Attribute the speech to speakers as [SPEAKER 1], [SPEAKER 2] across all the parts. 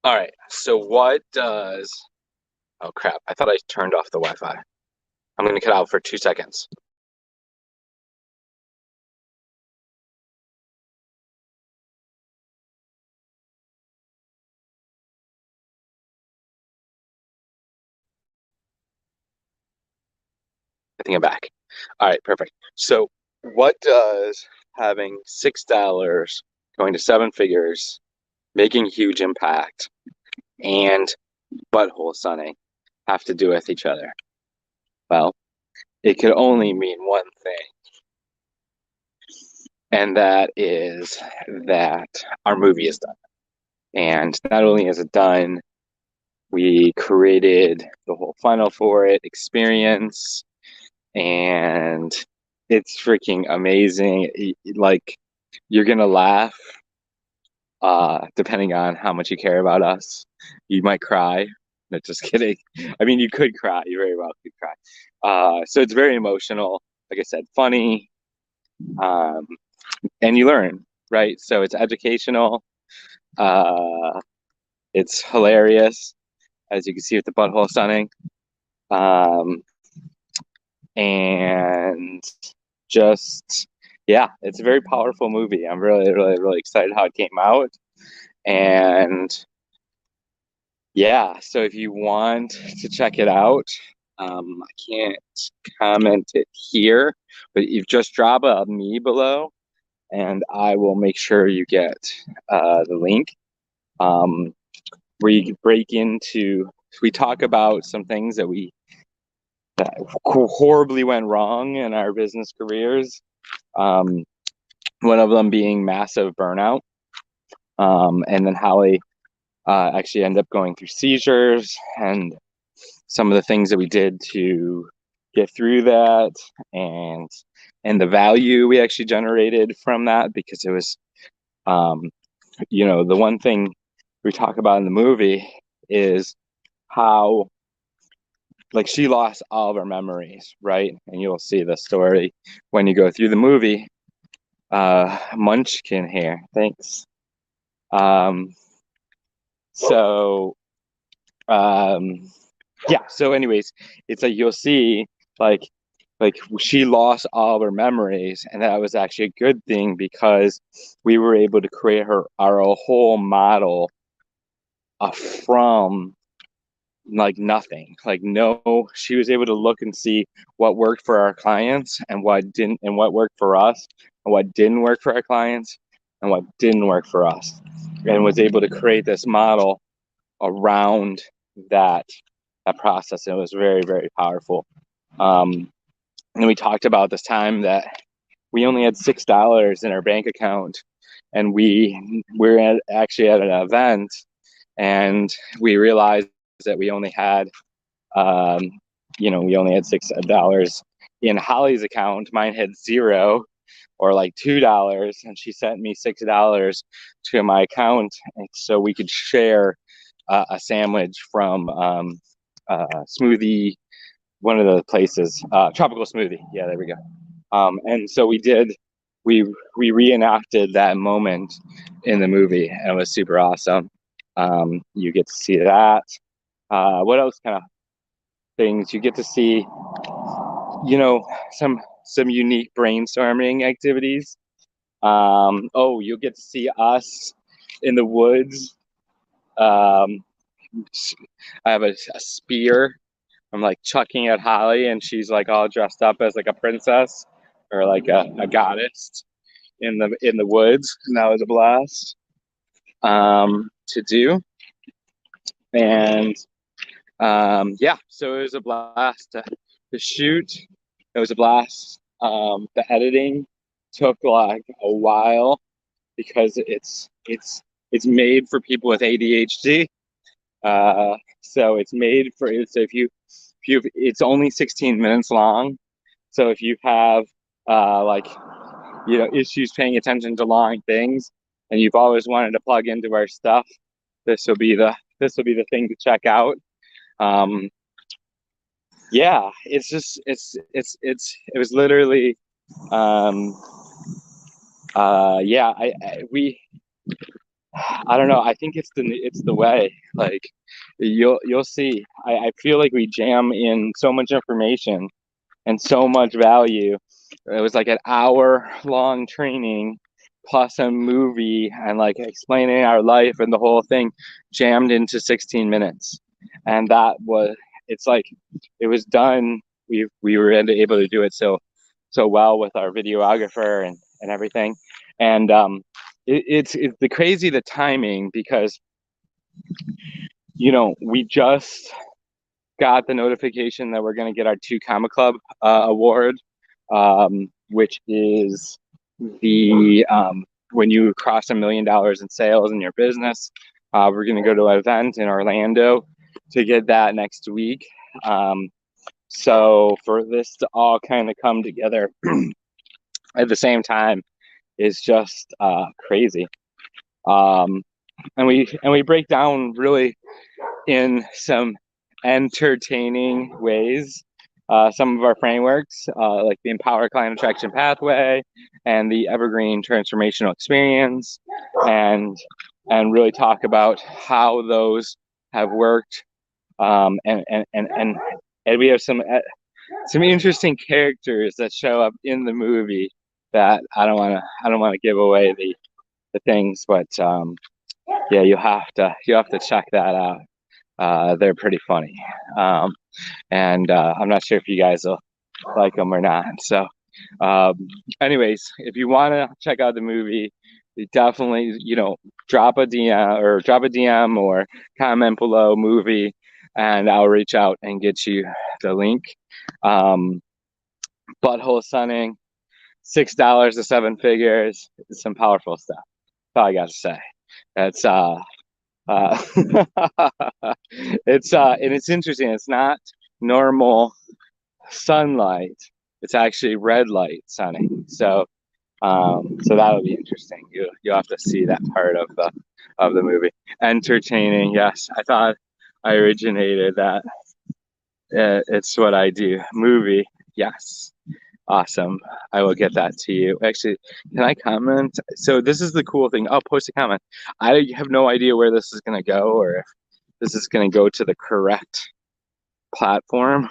[SPEAKER 1] All right. So what does? Oh crap! I thought I turned off the Wi-Fi. I'm gonna cut out for 2 seconds. I think I'm back. All right, perfect. So what does having $6 going to seven figures, making huge impact, and butthole sunning have to do with each other? Well, it could only mean one thing, and that is that our movie is done. And not only is it done, we created the whole funnel for it, experience, and it's freaking amazing. Like, you're gonna laugh, depending on how much you care about us. You might cry. No, just kidding. I mean, you could cry. You very well could cry. So it's very emotional. Like I said, funny, um, and you learn, right? So it's educational. Uh, it's hilarious, as you can see with the butthole sunning. Um, and just, yeah, it's a very powerful movie. I'm really, really, really excited how it came out. And yeah, so if you want to check it out, I can't comment it here, but you just drop a me below and I will make sure you get the link. Um, we break into, we talk about some things that horribly went wrong in our business careers. Um, one of them being massive burnout. And then Holly actually ended up going through seizures and some of the things that we did to get through that, and the value we actually generated from that, because it was, um, the one thing we talk about in the movie is how, like, she lost all of her memories, right? And you'll see the story when you go through the movie. Munchkin here, thanks. Um, so um, yeah, so anyways, it's like you'll see, like she lost all of her memories, and that was actually a good thing because we were able to create our whole model from like nothing. Like, no, she was able to look and see what worked for our clients and what didn't, and what worked for us and what didn't work for our clients and what didn't work for us, and was able to create this model around that process. And it was very, very powerful. And we talked about this time that we only had $6 in our bank account, and actually at an event, and we realized that we only had, um, we only had $6 in Holly's account. Mine had zero, or like $2, and she sent me $6 to my account, and so we could share a sandwich from smoothie, one of the places, tropical smoothie. Yeah, there we go. And so we we reenacted that moment in the movie, and it was super awesome. You get to see that. What else kind of things you get to see? Some unique brainstorming activities. Oh, you'll get to see us in the woods. Um, I have a spear. I'm like chucking at Holly, and she's like all dressed up as like a princess or like a goddess in the woods, and that was a blast to do. And yeah, so it was a blast to shoot. It was a blast. The editing took like a while because it's made for people with ADHD. So it's made for, so if you it's only 16 minutes long. So if you have like, issues paying attention to long things, and you've always wanted to plug into our stuff, this will be the thing to check out. Um, yeah, it's just it was literally, yeah, I we I don't know. I think it's the way. Like you'll see. I feel like we jam in so much information and so much value. It was like an hour long training plus a movie and like explaining our life and the whole thing jammed into 16 minutes. And that was, it's like it was done. We were able to do it so well with our videographer and everything. And it's the crazy the timing, because we just got the notification that we're going to get our 2 Comma Club award, which is the when you cross $1 million in sales in your business. We're going to go to an event in Orlando to get that next week. So for this to all kind of come together at the same time is just crazy. And we break down really in some entertaining ways some of our frameworks, like the Empower Client Attraction Pathway and the Evergreen Transformational Experience, and really talk about how those have worked. And we have some interesting characters that show up in the movie that I don't want to give away the things, but yeah, you have to check that out. They're pretty funny, and I'm not sure if you guys will like them or not. So, anyways, if you want to check out the movie, definitely drop a DM or comment below movie, and I'll reach out and get you the link. Butthole Sunning, $6 to 7 figures. It's some powerful stuff. That's all I got to say. That's and it's interesting. It's not normal sunlight. It's actually red light sunning. So that'll be interesting. You'll have to see that part of the movie. Entertaining, yes. I thought I originated that. It's what I do. Movie, yes. Awesome. I will get that to you. Actually, can I comment? So this is the cool thing. I'll post a comment. I have no idea where this is going to go, or if this is going to go to the correct platform.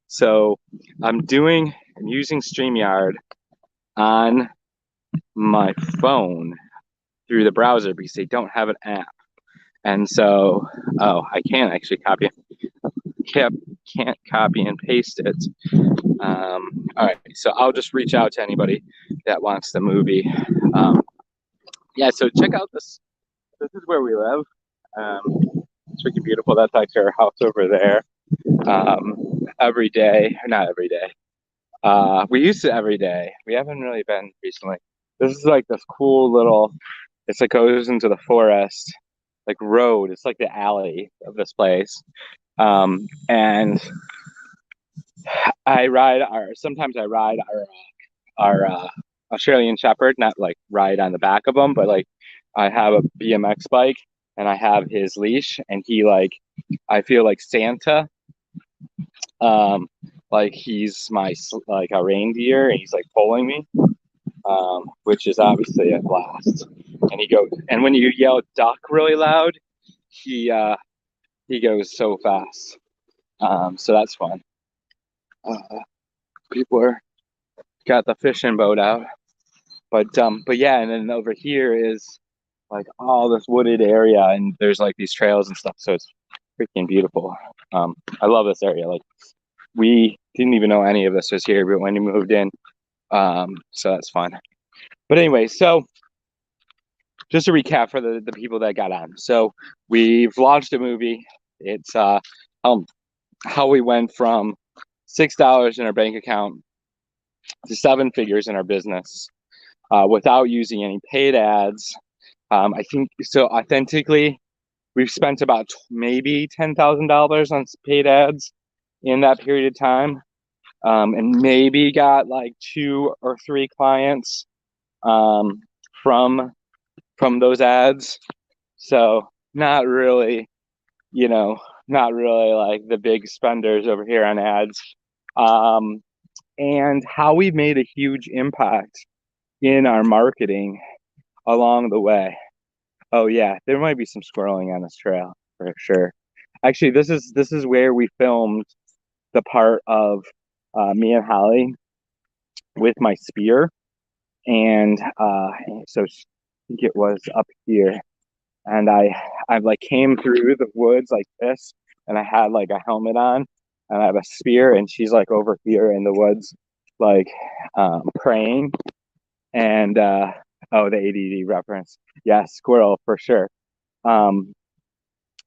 [SPEAKER 1] So I'm using StreamYard on my phone through the browser because they don't have an app. And so, I can't actually can't copy and paste it. All right, so I'll just reach out to anybody that wants the movie. Yeah, so check out this. This is where we live. It's freaking beautiful. That's actually our house over there. Every day, or not every day. We used to every day. We haven't really been recently. This is like this cool little. It's like goes into the forest, like road. It's like the alley of this place. And sometimes I ride our Australian Shepherd, not like ride on the back of him, but like I have a BMX bike and I have his leash, and I feel like Santa, like he's like a reindeer, and he's like pulling me, which is obviously a blast. And when you yell duck really loud, he goes so fast. So that's fun. People got the fishing boat out, but yeah, and then over here is like all this wooded area, and there's like these trails and stuff, so it's freaking beautiful. I love this area. Like, we didn't even know any of this was here, but when you moved in, so that's fun. But anyway, so just a recap for the people that got on. So we've launched a movie. It's how we went from $6 in our bank account to 7 figures in our business without using any paid ads. I think so. Authentically, we've spent about maybe $10,000 on paid ads in that period of time, and maybe got like 2 or 3 clients from those ads. So not really, not really like the big spenders over here on ads. And how we made a huge impact in our marketing along the way. Oh yeah, there might be some squirreling on this trail for sure. Actually, this is where we filmed the part of me and Holly with my spear, and so I think it was up here, and I like came through the woods like this, and I had like a helmet on, and I have a spear, and she's like over here in the woods, like praying, and oh, the ADD reference, yeah, squirrel for sure. Um,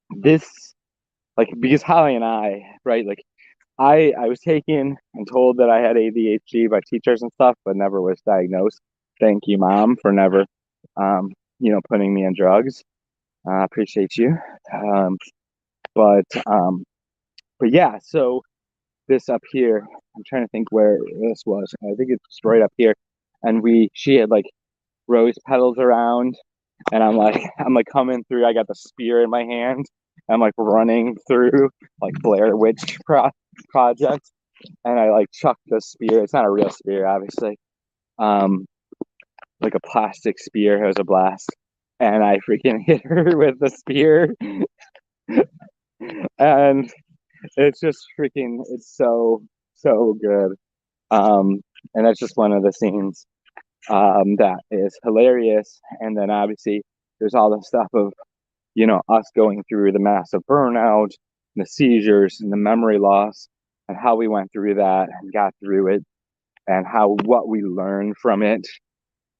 [SPEAKER 1] this like because Holly and I, right, like I was taken and told that I had ADHD by teachers and stuff, but never was diagnosed. Thank you, Mom, for never, um, putting me on drugs. I appreciate you. Um, but um, but yeah, so this up here, I'm trying to think where this was. I think it's right up here, and she had like rose petals around, and I'm like coming through. I got the spear in my hand. I'm like running through like Blair Witch Project, and I like chucked the spear. It's not a real spear, obviously. Um, like a plastic spear. It was a blast, and I freaking hit her with the spear, and it's just freaking. It's so good. Um, and that's just one of the scenes that is hilarious. And then obviously there's all the stuff of us going through the massive burnout, the seizures, and the memory loss, and how we went through that and got through it, and how what we learned from it,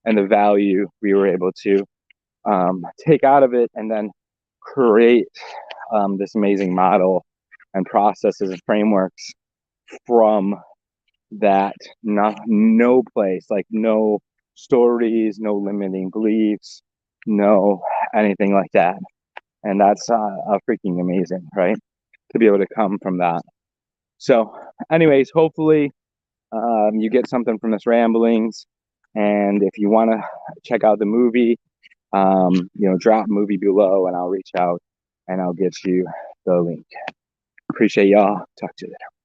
[SPEAKER 1] and the value we were able to take out of it, and then create this amazing model and processes and frameworks from that. No place, like no stories, no limiting beliefs, no anything like that. And that's freaking amazing, right? To be able to come from that. So, anyways, hopefully you get something from this ramblings. And if you want to check out the movie, drop movie below and I'll reach out and I'll get you the link. Appreciate y'all. Talk to you later.